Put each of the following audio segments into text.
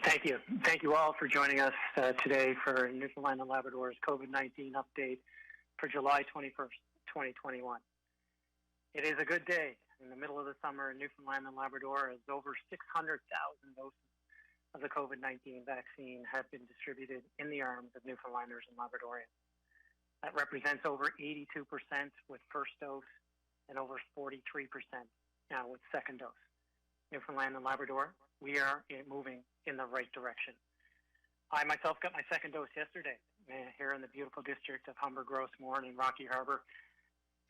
Thank you. Thank you all for joining us today for Newfoundland and Labrador's COVID-19 update for July 21st, 2021. It is a good day in the middle of the summer in Newfoundland and Labrador, as over 600,000 doses of the COVID-19 vaccine have been distributed in the arms of Newfoundlanders and Labradorians. That represents over 82% with first dose and over 43% now with second dose. Newfoundland and Labrador, we are moving in the right direction. I myself got my second dose yesterday here in the beautiful district of Humber, Grossmorn and Rocky Harbour.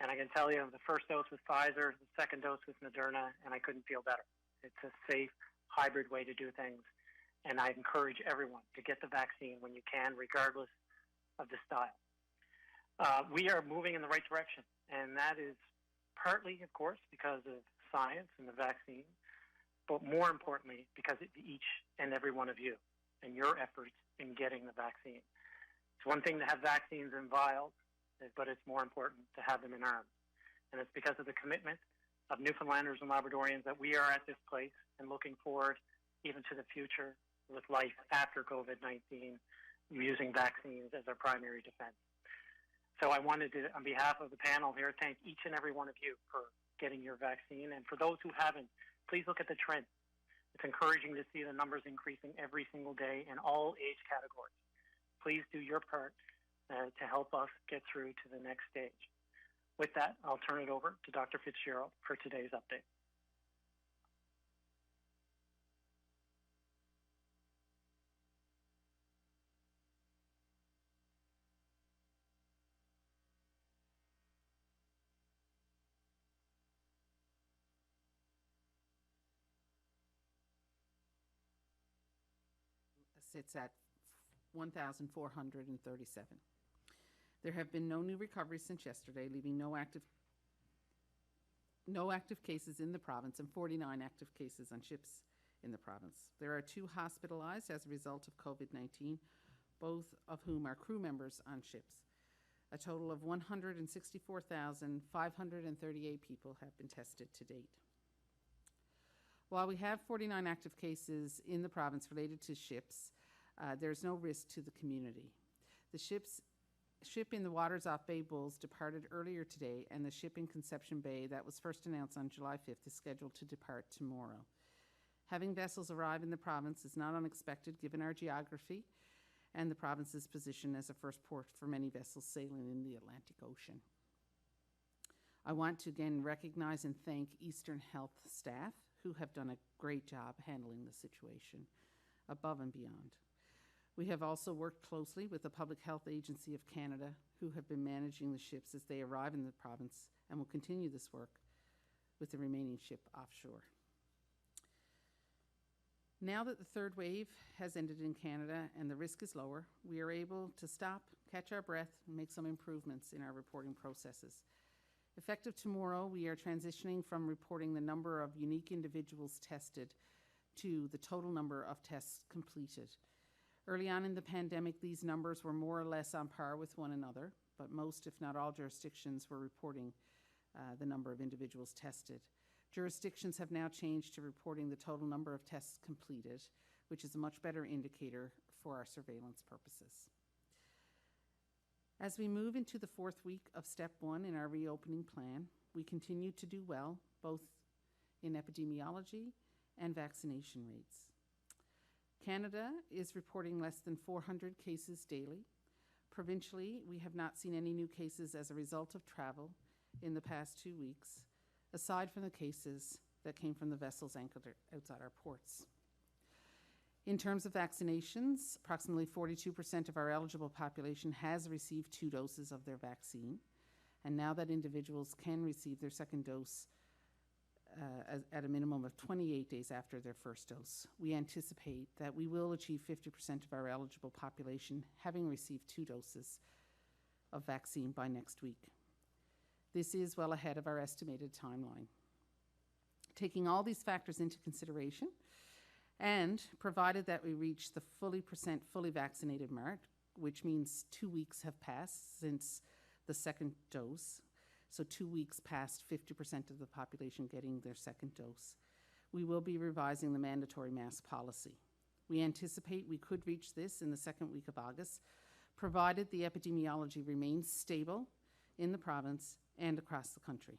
And I can tell you the first dose was Pfizer, the second dose was Moderna, and I couldn't feel better. It's a safe, hybrid way to do things. And I encourage everyone to get the vaccine when you can, regardless of the style. We are moving in the right direction. And that is partly, of course, because of science and the vaccine, but more importantly, because of each and every one of you and your efforts in getting the vaccine. It's one thing to have vaccines in vials, but it's more important to have them in arms. And it's because of the commitment of Newfoundlanders and Labradorians that we are at this place and looking forward even to the future with life after COVID-19, using vaccines as our primary defense. So I wanted to, on behalf of the panel here, thank each and every one of you for getting your vaccine. And for those who haven't, please look at the trend. It's encouraging to see the numbers increasing every single day in all age categories. Please do your part to help us get through to the next stage. With that, I'll turn it over to Dr. Fitzgerald for today's update. Sits at 1,437. There have been no new recoveries since yesterday, leaving no active cases in the province and 49 active cases on ships in the province. There are 2 hospitalized as a result of COVID-19, both of whom are crew members on ships. A total of 164,538 people have been tested to date. While we have 49 active cases in the province related to ships, there's no risk to the community. The ship in the waters off Bay Bulls departed earlier today, and the ship in Conception Bay that was first announced on July 5th is scheduled to depart tomorrow. Having vessels arrive in the province is not unexpected given our geography and the province's position as a first port for many vessels sailing in the Atlantic Ocean. I want to again recognize and thank Eastern Health staff who have done a great job handling the situation above and beyond. We have also worked closely with the Public Health Agency of Canada, who have been managing the ships as they arrive in the province and will continue this work with the remaining ship offshore. Now that the third wave has ended in Canada and the risk is lower, we are able to stop, catch our breath, and make some improvements in our reporting processes. Effective tomorrow, we are transitioning from reporting the number of unique individuals tested to the total number of tests completed. Early on in the pandemic, these numbers were more or less on par with one another, but most, if not all, jurisdictions were reporting the number of individuals tested. Jurisdictions have now changed to reporting the total number of tests completed, which is a much better indicator for our surveillance purposes. As we move into the 4th week of Step 1 in our reopening plan, we continue to do well, both in epidemiology and vaccination rates. Canada is reporting less than 400 cases daily. Provincially, we have not seen any new cases as a result of travel in the past 2 weeks, aside from the cases that came from the vessels anchored outside our ports. In terms of vaccinations, approximately 42% of our eligible population has received 2 doses of their vaccine. And now that individuals can receive their second dose at a minimum of 28 days after their first dose, we anticipate that we will achieve 50% of our eligible population having received 2 doses of vaccine by next week. This is well ahead of our estimated timeline. Taking all these factors into consideration, and provided that we reach the fully vaccinated mark, which means 2 weeks have passed since the second dose, so 2 weeks past 50% of the population getting their second dose, we will be revising the mandatory mask policy. We anticipate we could reach this in the second week of August, provided the epidemiology remains stable in the province and across the country.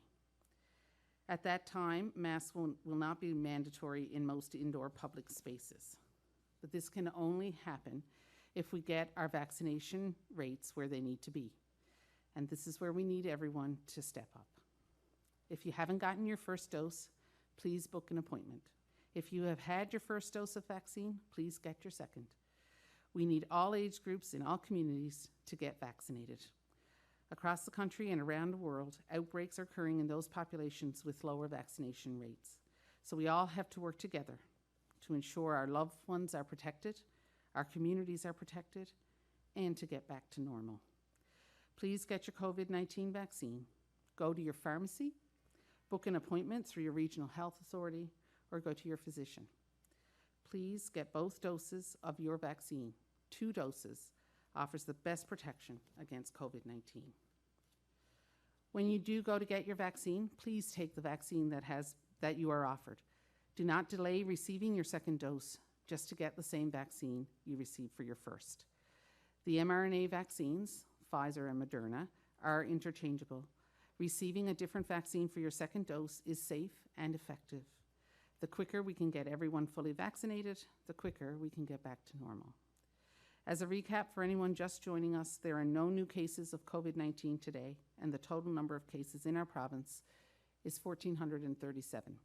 At that time, masks will not be mandatory in most indoor public spaces. But this can only happen if we get our vaccination rates where they need to be. And this is where we need everyone to step up. If you haven't gotten your first dose, please book an appointment. If you have had your first dose of vaccine, please get your second. We need all age groups in all communities to get vaccinated. Across the country and around the world, outbreaks are occurring in those populations with lower vaccination rates. So we all have to work together to ensure our loved ones are protected, our communities are protected, and to get back to normal. Please get your COVID-19 vaccine. Go to your pharmacy, book an appointment through your regional health authority, or go to your physician. Please get both doses of your vaccine. 2 doses offers the best protection against COVID-19. When you do go to get your vaccine, please take the vaccine that you are offered. Do not delay receiving your second dose just to get the same vaccine you received for your first. The mRNA vaccines, Pfizer and Moderna, are interchangeable. Receiving a different vaccine for your second dose is safe and effective. The quicker we can get everyone fully vaccinated, the quicker we can get back to normal. As a recap for anyone just joining us, there are no new cases of COVID-19 today, and the total number of cases in our province is 1,437.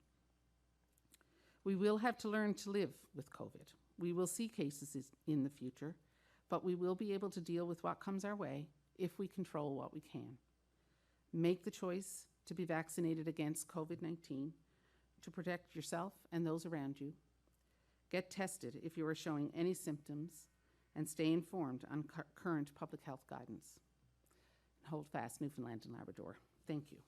We will have to learn to live with COVID. We will see cases in the future, but we will be able to deal with what comes our way if we control what we can. Make the choice to be vaccinated against COVID-19 to protect yourself and those around you. Get tested if you are showing any symptoms, and stay informed on current public health guidance. Hold fast, Newfoundland and Labrador. Thank you.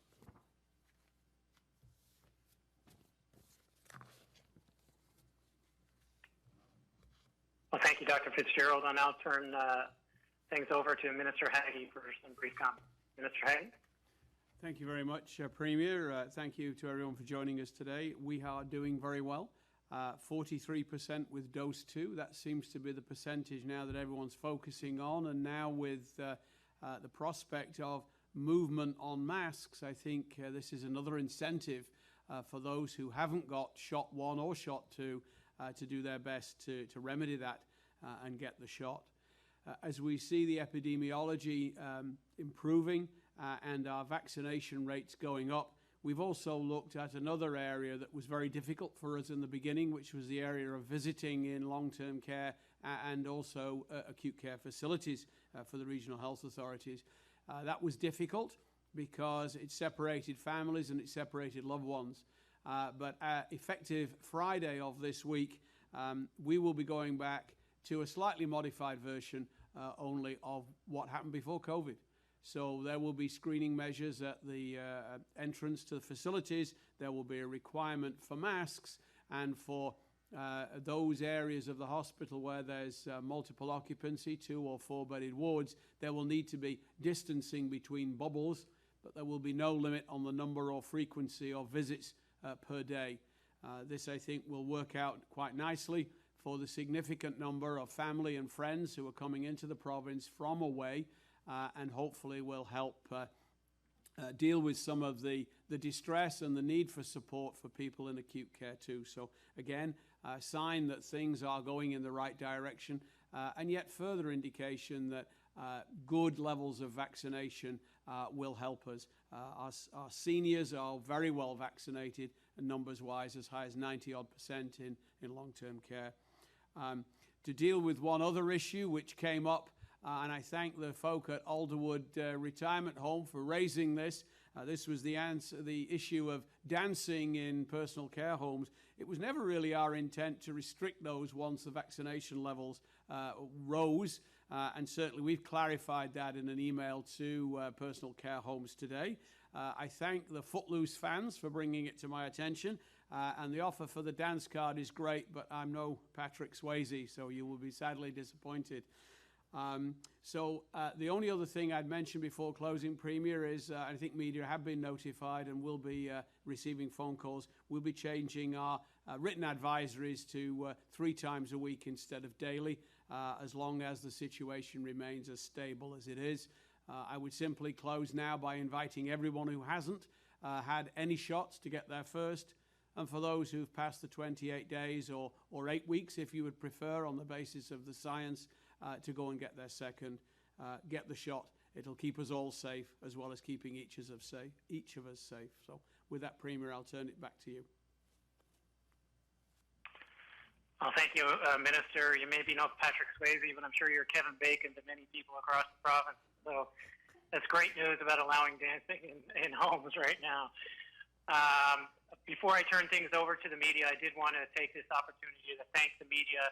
Well, thank you, Dr. Fitzgerald. I'll now turn things over to Minister Haggie for some brief comments. Minister Haggie. Thank you very much, Premier. Thank you to everyone for joining us today. We are doing very well. 43% with dose 2. That seems to be the percentage now that everyone's focusing on. And now with the prospect of movement on masks, I think this is another incentive for those who haven't got shot 1 or shot 2 to do their best to remedy that and get the shot. As we see the epidemiology improving and our vaccination rates going up, we've also looked at another area that was very difficult for us in the beginning, which was the area of visiting in long-term care and also acute care facilities for the regional health authorities. That was difficult because it separated families and it separated loved ones. But effective Friday of this week, we will be going back to a slightly modified version only of what happened before COVID. So there will be screening measures at the entrance to the facilities. There will be a requirement for masks, and for those areas of the hospital where there's multiple occupancy, 2 or 4 bedded wards, there will need to be distancing between bubbles, but there will be no limit on the number or frequency of visits per day. This, I think, will work out quite nicely for the significant number of family and friends who are coming into the province from away, and hopefully will help deal with some of the distress and the need for support for people in acute care too. So again, a sign that things are going in the right direction, and yet further indication that good levels of vaccination will help us. Our seniors are very well vaccinated, and numbers-wise as high as 90-odd% in long-term care. To deal with one other issue which came up, and I thank the folk at Alderwood Retirement Home for raising this. This was the issue of dancing in personal care homes. It was never really our intent to restrict those once the vaccination levels rose, and certainly we've clarified that in an email to personal care homes today. I thank the Footloose fans for bringing it to my attention, and the offer for the dance card is great, but I'm no Patrick Swayze, so you will be sadly disappointed. The only other thing I'd mention before closing, Premier, is I think media have been notified and will be receiving phone calls. We'll be changing our written advisories to 3 times a week instead of daily, as long as the situation remains as stable as it is. I would simply close now by inviting everyone who hasn't had any shots to get their first, and for those who've passed the 28 days or 8 weeks, if you would prefer, on the basis of the science, to go and get their second, get the shot. It'll keep us all safe, as well as keeping each of us safe. So with that, Premier, I'll turn it back to you. Well, thank you, Minister. You maybe know Patrick Swayze, but I'm sure you're Kevin Bacon to many people across the province. So that's great news about allowing dancing in homes right now. Before I turn things over to the media, I did want to take this opportunity to thank the media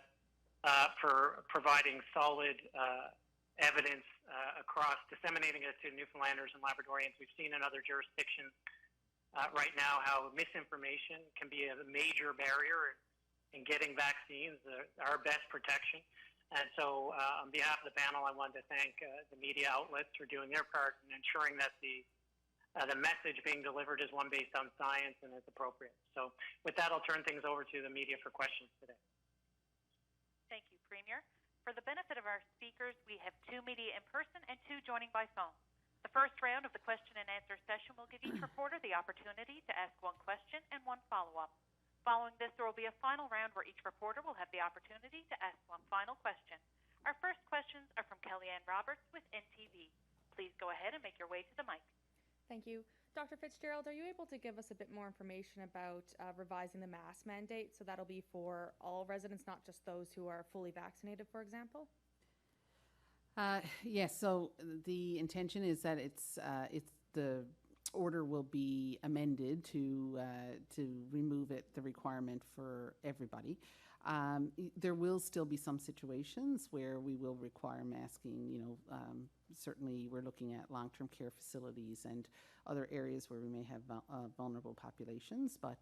for providing solid evidence across, disseminating it to Newfoundlanders and Labradorians. We've seen in other jurisdictions right now how misinformation can be a major barrier in getting vaccines, our best protection. And so on behalf of the panel, I wanted to thank the media outlets for doing their part in ensuring that the message being delivered is one based on science and is appropriate. So with that, I'll turn things over to the media for questions today. Thank you, Premier. For the benefit of our speakers, we have 2 media in person and 2 joining by phone. The first round of the question and answer session will give each reporter the opportunity to ask 1 question and 1 follow-up. Following this, there will be a final round where each reporter will have the opportunity to ask 1 final question. Our first questions are from Kellyanne Roberts with NTV. Please go ahead and make your way to the mic. Thank you. Dr. Fitzgerald, are you able to give us a bit more information about revising the mask mandate? So that'll be for all residents, not just those who are fully vaccinated, for example? Yes, so the intention is that it's the order will be amended to remove the requirement for everybody. There will still be some situations where we will require masking. Certainly we're looking at long-term care facilities and other areas where we may have vulnerable populations, but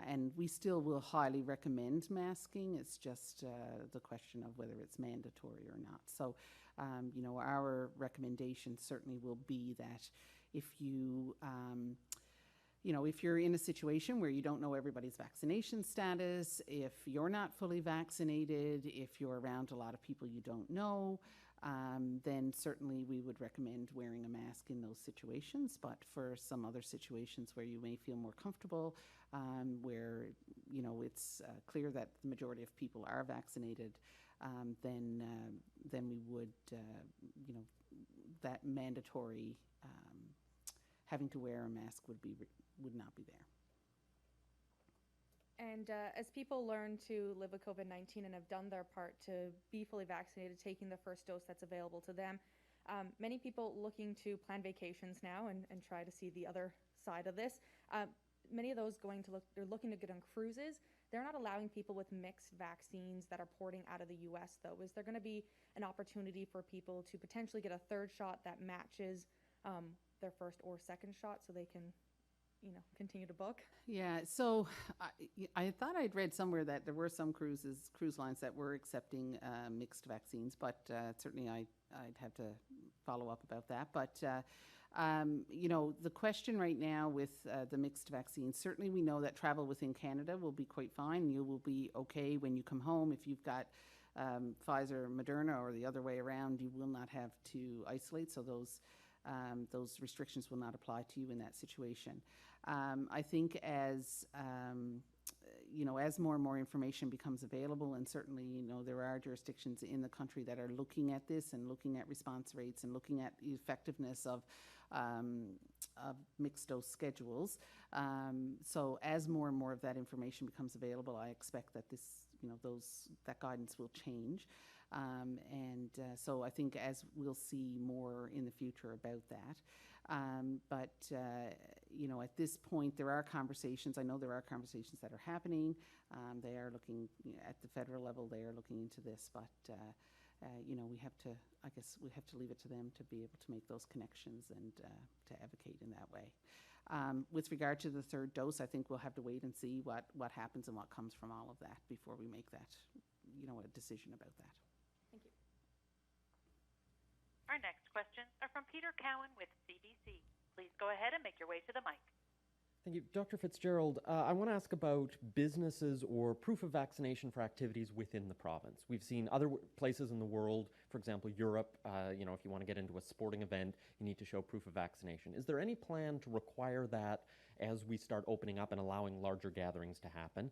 and we still will highly recommend masking. It's just the question of whether it's mandatory or not. So, our recommendation certainly will be that if you, if you're in a situation where you don't know everybody's vaccination status, if you're not fully vaccinated, if you're around a lot of people you don't know, then certainly we would recommend wearing a mask in those situations. But for some other situations where you may feel more comfortable, where it's clear that the majority of people are vaccinated, then we would that mandatory having to wear a mask would not be there. And as people learn to live with COVID-19 and have done their part to be fully vaccinated, taking the first dose that's available to them, many people looking to plan vacations now and try to see the other side of this. Many of those they're looking to get on cruises. They're not allowing people with mixed vaccines that are porting out of the U.S., though. Is there going to be an opportunity for people to potentially get a 3rd shot that matches their first or second shot so they can continue to book? Yeah, so I thought I'd read somewhere that there were some cruise lines that were accepting mixed vaccines, but certainly I'd have to follow up about that. But, the question right now with the mixed vaccines, certainly we know that travel within Canada will be quite fine. You will be okay when you come home. If you've got Pfizer, Moderna, or the other way around, you will not have to isolate, so those restrictions will not apply to you in that situation. I think as more and more information becomes available, and certainly, there are jurisdictions in the country that are looking at this and looking at response rates and looking at the effectiveness of mixed dose schedules. So as more and more of that information becomes available, I expect that that guidance will change. So I think as we'll see more in the future about that. At this point, there are conversations. I know there are conversations that are happening. They are looking at the federal level. They are looking into this, but we have to leave it to them to be able to make those connections and to advocate in that way. With regard to the 3rd dose, I think we'll have to wait and see what happens and what comes from all of that before we make that, a decision about that. Thank you. Our next questions are from Peter Cowan with CBC. Please go ahead and make your way to the mic. Thank you. Dr. Fitzgerald, I want to ask about businesses or proof of vaccination for activities within the province. We've seen other places in the world, for example, Europe, if you want to get into a sporting event, you need to show proof of vaccination. Is there any plan to require that as we start opening up and allowing larger gatherings to happen?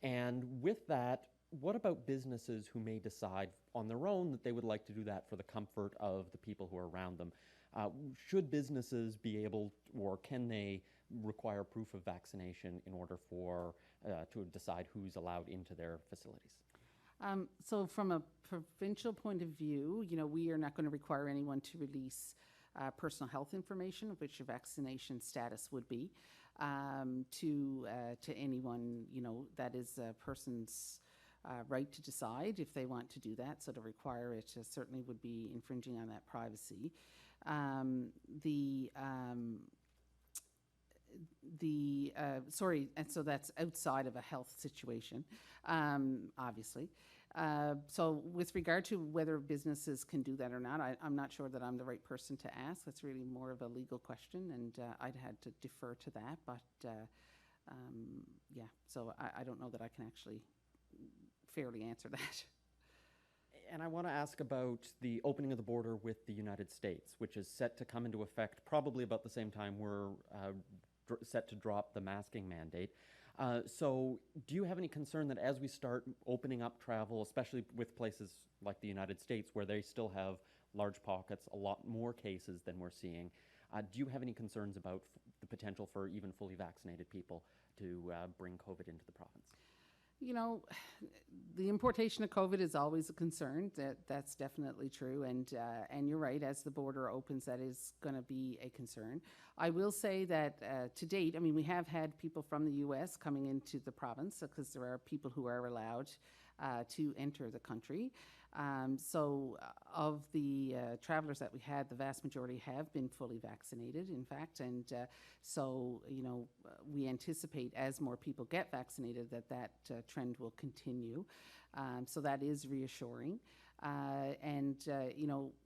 And with that, what about businesses who may decide on their own that they would like to do that for the comfort of the people who are around them? Should businesses be able, or can they require proof of vaccination in order for to decide who's allowed into their facilities? So from a provincial point of view, we are not going to require anyone to release personal health information, which your vaccination status would be, to anyone. That is a person's right to decide if they want to do that. So to require it certainly would be infringing on that privacy. And so that's outside of a health situation, obviously. So with regard to whether businesses can do that or not, I'm not sure that I'm the right person to ask. That's really more of a legal question, and I'd had to defer to that. But so I don't know that I can actually fairly answer that. And I want to ask about the opening of the border with the United States, which is set to come into effect probably about the same time we're set to drop the masking mandate. So do you have any concern that as we start opening up travel, especially with places like the United States where they still have large pockets, a lot more cases than we're seeing, do you have any concerns about the potential for even fully vaccinated people to bring COVID into the province? The importation of COVID is always a concern. That's definitely true, and you're right. As the border opens, that is going to be a concern. I will say that to date, we have had people from the U.S. coming into the province because there are people who are allowed to enter the country. So of the travelers that we had, the vast majority have been fully vaccinated, in fact, and so we anticipate as more people get vaccinated that trend will continue. So that is reassuring. And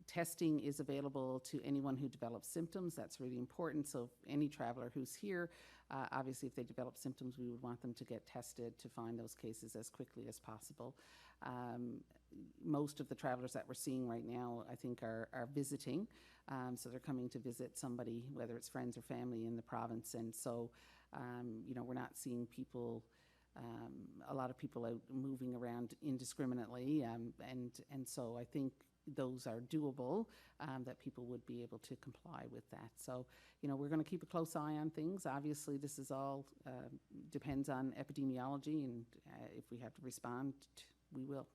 testing is available to anyone who develops symptoms. That's really important. So if any traveler who's here, obviously if they develop symptoms, we would want them to get tested to find those cases as quickly as possible. Most of the travelers that we're seeing right now, I think, are visiting. So they're coming to visit somebody, whether it's friends or family in the province. And so, we're not seeing people, a lot of people out moving around indiscriminately. And so I think those are doable, that people would be able to comply with that. So, we're going to keep a close eye on things. Obviously, this is all depends on epidemiology, and if we have to respond, we will.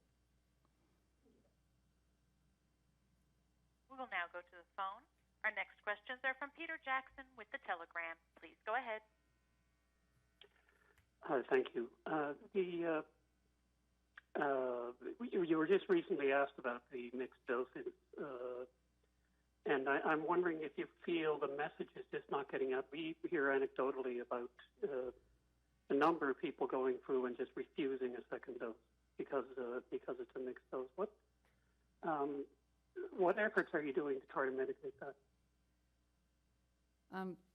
We will now go to the phone. Our next questions are from Peter Jackson with the Telegram. Please go ahead. Thank you. You were just recently asked about the mixed doses, and I'm wondering if you feel the message is just not getting out. We hear anecdotally about a number of people going through and just refusing a second dose because it's a mixed dose. What efforts are you doing to try to mitigate that?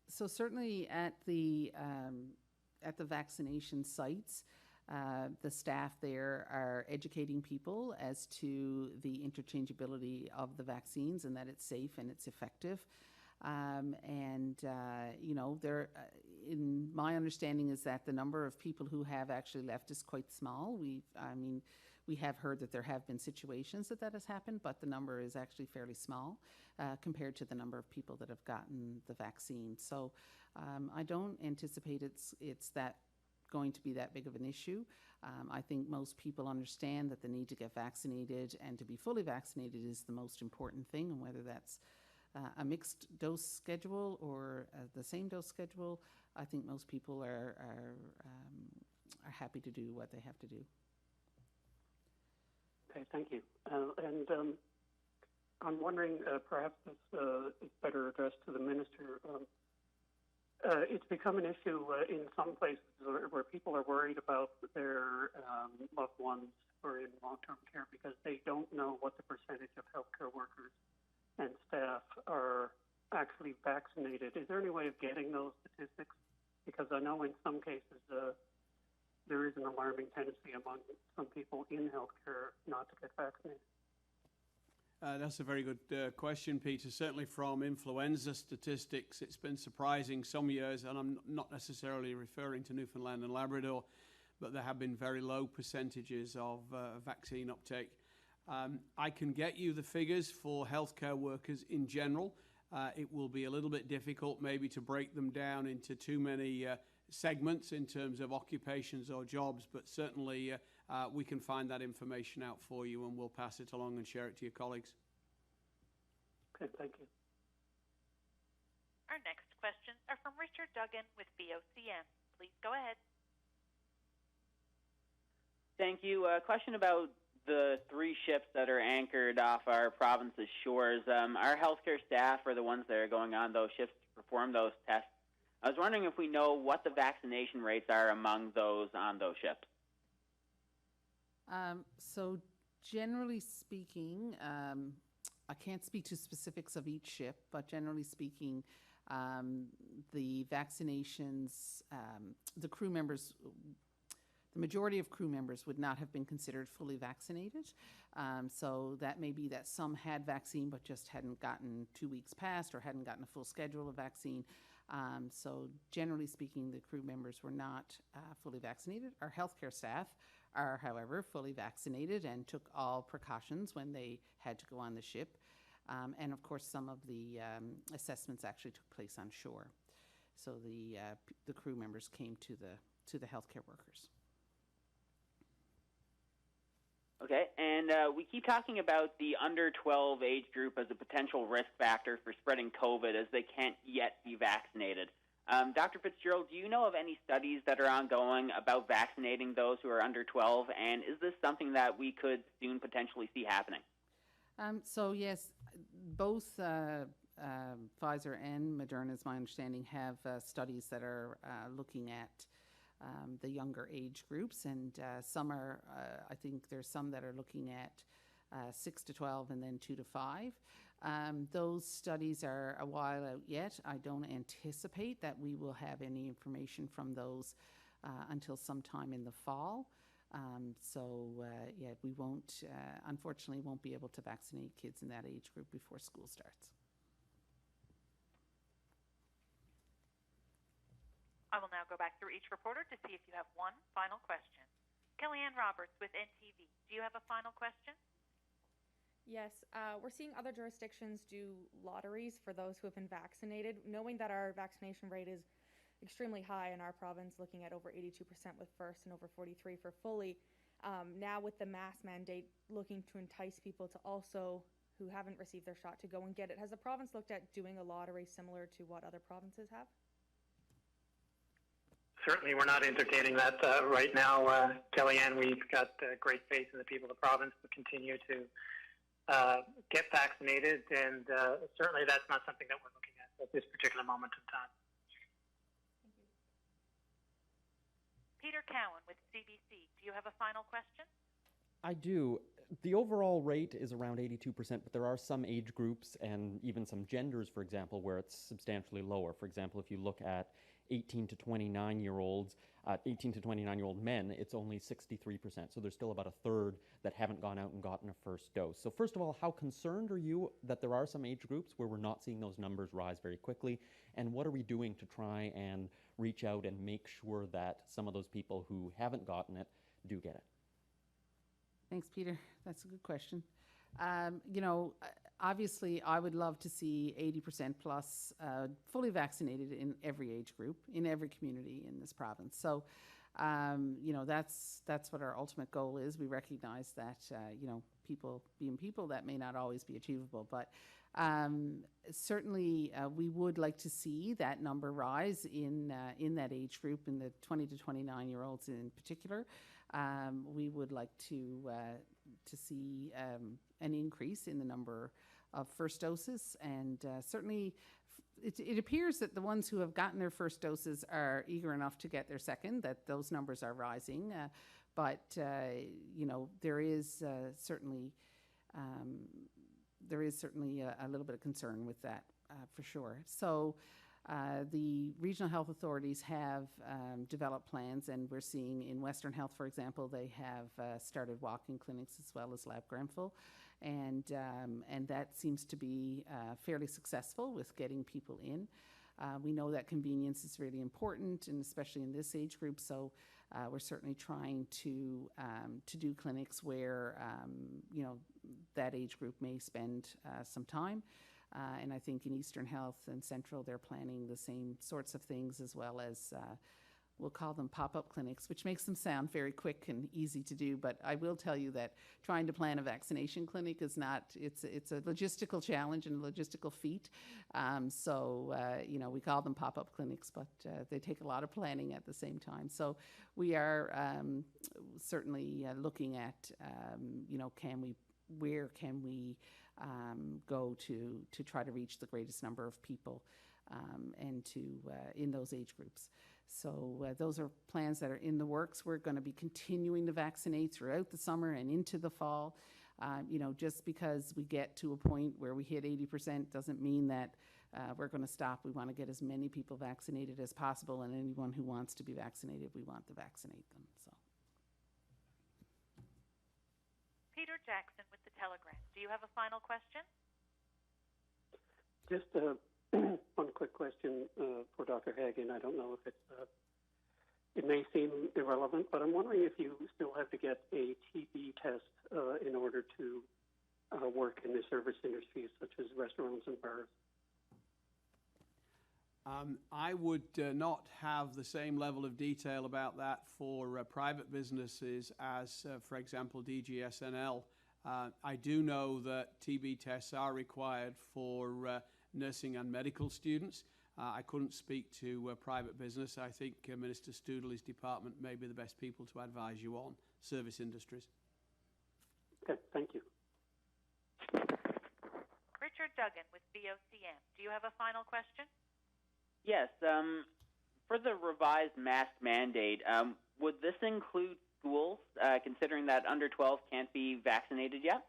So certainly at the vaccination sites, the staff there are educating people as to the interchangeability of the vaccines and that it's safe and it's effective. In my understanding is that the number of people who have actually left is quite small. We have heard that there have been situations that has happened, but the number is actually fairly small compared to the number of people that have gotten the vaccine. So I don't anticipate it's that going to be that big of an issue. I think most people understand that the need to get vaccinated and to be fully vaccinated is the most important thing, and whether that's a mixed dose schedule or the same dose schedule, I think most people are happy to do what they have to do. Okay, thank you. I'm wondering, perhaps this is better addressed to the minister. It's become an issue in some places where people are worried about their loved ones who are in long-term care because they don't know what the percentage of healthcare workers and staff are actually vaccinated. Is there any way of getting those statistics Because I know in some cases there is an alarming tendency among some people in healthcare not to get vaccinated. That's a very good question, Peter. Certainly from influenza statistics, it's been surprising some years, and I'm not necessarily referring to Newfoundland and Labrador, but there have been very low percentages of vaccine uptake. I can get you the figures for healthcare workers in general. It will be a little bit difficult maybe to break them down into too many segments in terms of occupations or jobs, but certainly we can find that information out for you, and we'll pass it along and share it to your colleagues. Okay, thank you. Our next questions are from Richard Duggan with VOCM. Please go ahead. Thank you. A question about the 3 ships that are anchored off our province's shores. Our healthcare staff are the ones that are going on those ships to perform those tests. I was wondering if we know what the vaccination rates are among those on those ships. So generally speaking, I can't speak to specifics of each ship, but generally speaking, the vaccinations, the crew members, the majority of crew members would not have been considered fully vaccinated. So that may be that some had vaccine but just hadn't gotten 2 weeks past or hadn't gotten a full schedule of vaccine. So generally speaking, the crew members were not fully vaccinated. Our healthcare staff are, however, fully vaccinated and took all precautions when they had to go on the ship. And of course, some of the assessments actually took place on shore. So the crew members came to the healthcare workers. Okay, and we keep talking about the under 12 age group as a potential risk factor for spreading COVID as they can't yet be vaccinated. Dr. Fitzgerald, do you know of any studies that are ongoing about vaccinating those who are under 12, and is this something that we could soon potentially see happening? So yes, both Pfizer and Moderna, is my understanding, have studies that are looking at the younger age groups, and some are, I think there's some that are looking at 6 to 12 and then 2 to 5. Those studies are a while out yet. I don't anticipate that we will have any information from those until sometime in the fall. Yeah, we won't, unfortunately, won't be able to vaccinate kids in that age group before school starts. I will now go back through each reporter to see if you have one final question. Kellyanne Roberts with NTV. Do you have a final question? Yes, we're seeing other jurisdictions do lotteries for those who have been vaccinated, knowing that our vaccination rate is extremely high in our province, looking at over 82% with first and over 43% for fully. Now with the mask mandate, looking to entice people to also, who haven't received their shot, to go and get it. Has the province looked at doing a lottery similar to what other provinces have? Certainly, we're not entertaining that right now, Kellyanne. We've got great faith in the people of the province to continue to get vaccinated, and certainly that's not something that we're looking at this particular moment in time. Thank you. Peter Cowan with CBC. Do you have a final question? I do. The overall rate is around 82%, but there are some age groups and even some genders, for example, where it's substantially lower. For example, if you look at 18 to 29-year-olds, 18 to 29-year-old men, it's only 63%. So there's still about a third that haven't gone out and gotten a first dose. So first of all, how concerned are you that there are some age groups where we're not seeing those numbers rise very quickly? And what are we doing to try and reach out and make sure that some of those people who haven't gotten it do get it? Thanks, Peter. That's a good question. You know, obviously, I would love to see 80% plus fully vaccinated in every age group, in every community in this province. So, you know, that's what our ultimate goal is. We recognize that, you know, people being people, that may not always be achievable, but certainly we would like to see that number rise in that age group, in the 20 to 29-year-olds in particular. We would like to see an increase in the number of first doses, and certainly it appears that the ones who have gotten their first doses are eager enough to get their second, that those numbers are rising. But you know, there is certainly a little bit of concern with that for sure. So The regional health authorities have developed plans, and we're seeing in Western Health, for example, they have started walk-in clinics as well as Lab Grenfell, and that seems to be fairly successful with getting people in. We know that convenience is really important, and especially in this age group, so we're certainly trying to do clinics where, you know, that age group may spend some time. And I think in Eastern Health and Central, they're planning the same sorts of things, as well as we'll call them pop-up clinics, which makes them sound very quick and easy to do. But I will tell you that trying to plan a vaccination clinic is not, it's a logistical challenge and a logistical feat. You know, we call them pop-up clinics, but they take a lot of planning at the same time. So we are certainly looking at, you know, where can we go to try to reach the greatest number of people and to in those age groups. So those are plans that are in the works. We're going to be continuing to vaccinate throughout the summer and into the fall. You know, just because we get to a point where we hit 80% doesn't mean that we're going to stop. We want to get as many people vaccinated as possible, and anyone who wants to be vaccinated, we want to vaccinate them. So. Peter Jackson with the Telegram. Do you have a final question? Just one quick question for Dr. Haggie, and I don't know if it's, it may seem irrelevant, but I'm wondering if you still have to get a TB test in order to work in the service industries such as restaurants and bars. I would not have the same level of detail about that for private businesses as, for example, DGSNL. I do know that TB tests are required for nursing and medical students. I couldn't speak to private business. I think Minister Stoodley's department may be the best people to advise you on service industries. Okay, thank you. Richard Duggan with VOCM. Do you have a final question? Yes. For the revised mask mandate, would this include schools, considering that under 12 can't be vaccinated yet?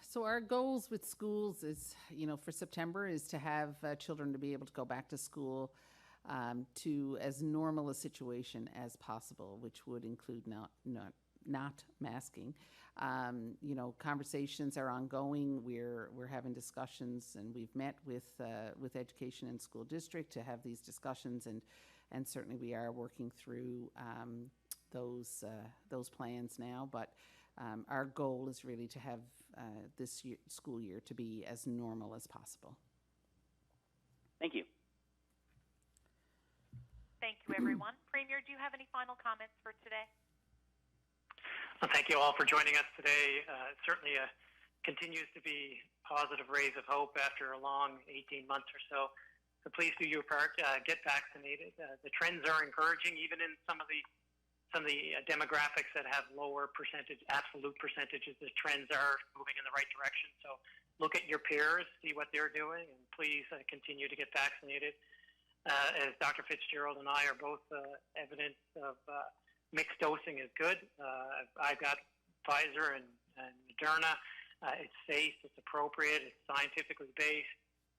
So our goals with schools is, you know, for September is to have children to be able to go back to school to as normal a situation as possible, which would include not masking. You know, conversations are ongoing. We're having discussions, and we've met with Education and School District to have these discussions, and certainly we are working through those plans now. But our goal is really to have this school year to be as normal as possible. Thank you. Thank you, everyone. Premier, do you have any final comments for today? Well, thank you all for joining us today. Certainly continues to be positive rays of hope after a long 18 months or so. So please do your part. Get vaccinated. The trends are encouraging, even in some of the demographics that have lower absolute percentages. The trends are moving in the right direction. So look at your peers, see what they're doing, and please continue to get vaccinated. As Dr. Fitzgerald and I are both evidence of mixed dosing is good. I've got Pfizer and Moderna. It's safe, it's appropriate, it's scientifically based.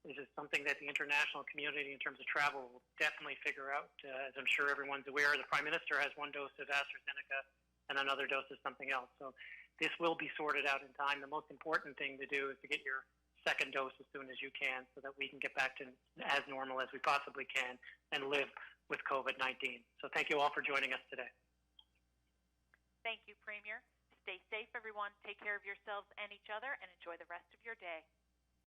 This is something that the international community in terms of travel will definitely figure out. As I'm sure everyone's aware, the Prime Minister has one dose of AstraZeneca and another dose of something else. So this will be sorted out in time. The most important thing to do is to get your second dose as soon as you can so that we can get back to as normal as we possibly can and live with COVID-19. So thank you all for joining us today. Thank you, Premier. Stay safe, everyone. Take care of yourselves and each other, and enjoy the rest of your day.